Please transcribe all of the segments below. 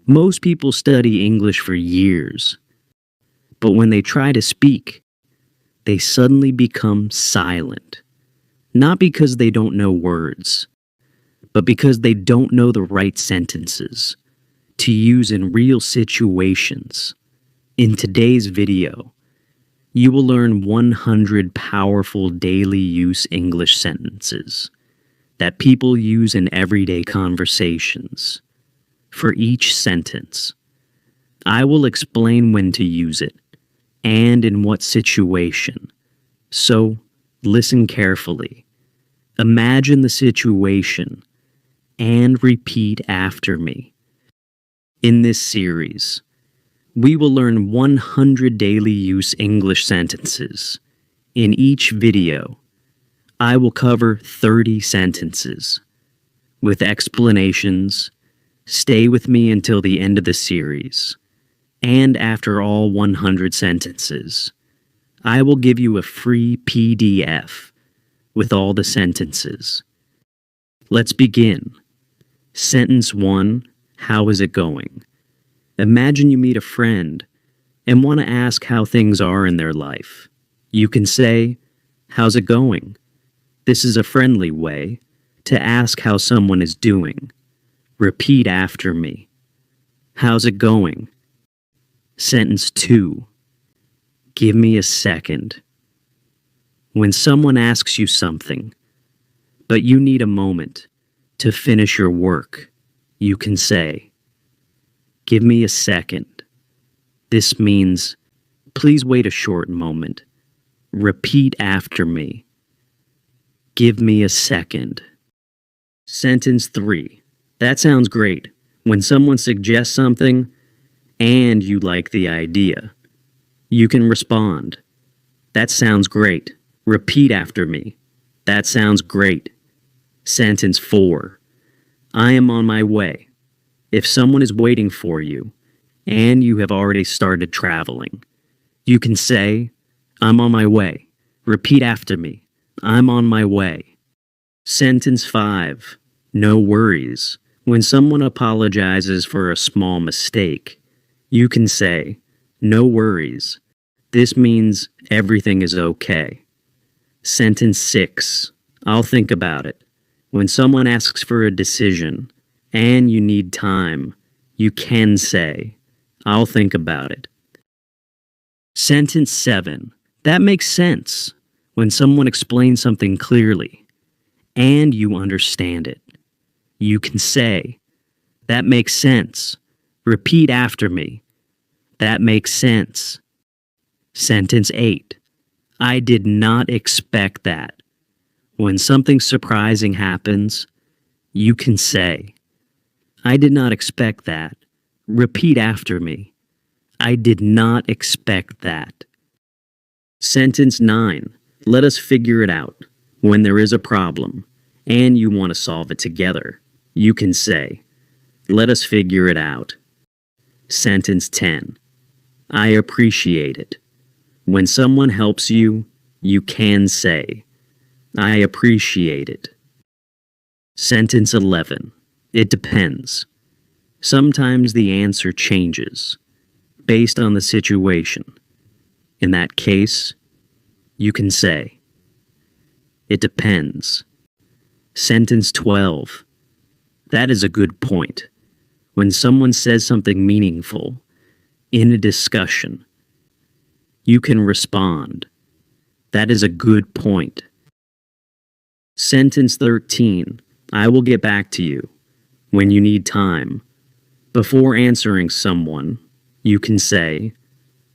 Most people study English for years, but when they try to speak, they suddenly become silent. Not because they don't know words, but because they don't know the right sentences to use in real situations. In today's video, you will learn 100 powerful daily use English sentences that people use in everyday conversations. For each sentence, I will explain when to use it and in what situation. So, listen carefully. Imagine the situation and repeat after me. In this series, we will learn 100 daily use English sentences. In each video, I will cover 30 sentences with explanations. Stay with me until the end of the series. And after all 100 sentences, I will give you a free PDF with all the sentences. Let's begin. Sentence 1, how is it going? Imagine you meet a friend and want to ask how things are in their life. You can say, how's it going? This is a friendly way to ask how someone is doing. Repeat after me. How's it going? Sentence 2. Give me a second. When someone asks you something, but you need a moment to finish your work, you can say, give me a second. This means, please wait a short moment. Repeat after me. Give me a second. Sentence 3. That sounds great. When someone suggests something and you like the idea, you can respond. That sounds great. Repeat after me. That sounds great. Sentence 4. I am on my way. If someone is waiting for you and you have already started traveling, you can say, I'm on my way. Repeat after me. I'm on my way. Sentence 5. No worries. When someone apologizes for a small mistake, you can say, no worries. This means everything is okay. Sentence 6. I'll think about it. When someone asks for a decision and you need time, you can say, I'll think about it. Sentence 7. That makes sense. When someone explains something clearly and you understand it, you can say, that makes sense. Repeat after me. That makes sense. Sentence 8. I did not expect that. When something surprising happens, you can say, I did not expect that. Repeat after me. I did not expect that. Sentence 9. Let us figure it out. When there is a problem and you want to solve it together, you can say, let us figure it out. Sentence 10. I appreciate it. When someone helps you, you can say, I appreciate it. Sentence 11. It depends. Sometimes the answer changes based on the situation. In that case, you can say, it depends. Sentence 12. That is a good point. When someone says something meaningful in a discussion, you can respond, that is a good point. Sentence 13. I will get back to you when you need time. Before answering someone, you can say,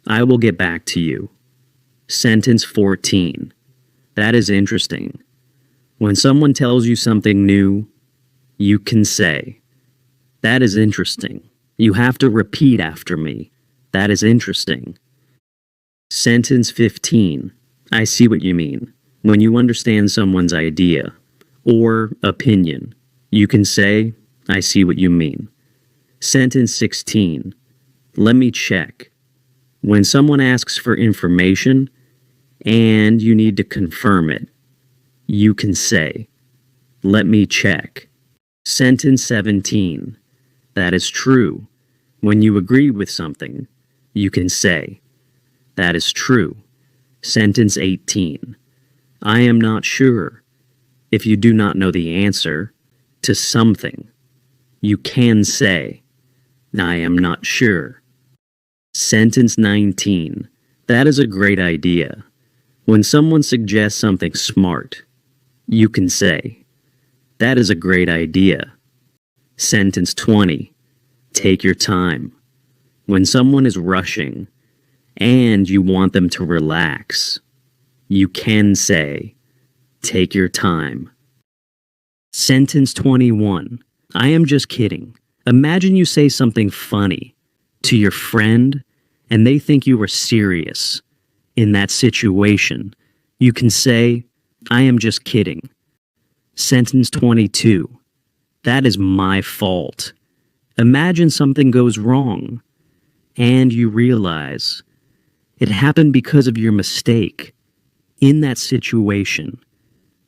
I will get back to you. Sentence 14. That is interesting. When someone tells you something new, you can say, that is interesting. You have to repeat after me. That is interesting. Sentence 15. I see what you mean. When you understand someone's idea or opinion, you can say, I see what you mean. Sentence 16. Let me check. When someone asks for information and you need to confirm it, you can say, let me check. Sentence 17. That is true. When you agree with something, you can say, "That is true." Sentence 18. I am not sure. If you do not know the answer to something, you can say, "I am not sure." Sentence 19. That is a great idea. When someone suggests something smart, you can say, "That is a great idea." Sentence 20. Take your time. When someone is rushing and you want them to relax, you can say, "Take your time." Sentence 21. I am just kidding. Imagine you say something funny to your friend and they think you are serious. In that situation, you can say, "I am just kidding." Sentence 22. That is my fault. Imagine something goes wrong and you realize it happened because of your mistake. In that situation,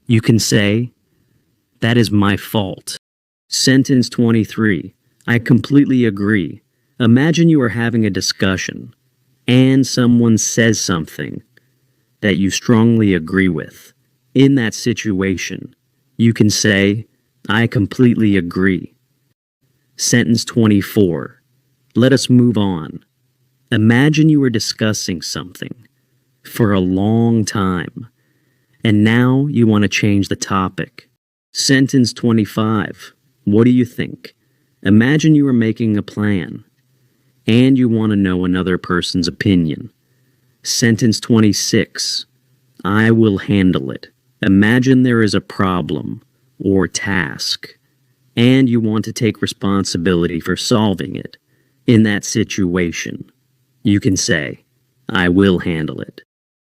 you can say, "That is my fault." Sentence 23. I completely agree. Imagine you are having a discussion and someone says something that you strongly agree with. In that situation, you can say, "I completely agree." Sentence 24. Let us move on. Imagine you are discussing something for a long time, and now you want to change the topic. Sentence 25. What do you think? Imagine you are making a plan, and you want to know another person's opinion. Sentence 26. I will handle it. Imagine there is a problem or task, and you want to take responsibility for solving it. In that situation, you can say, "I will handle it."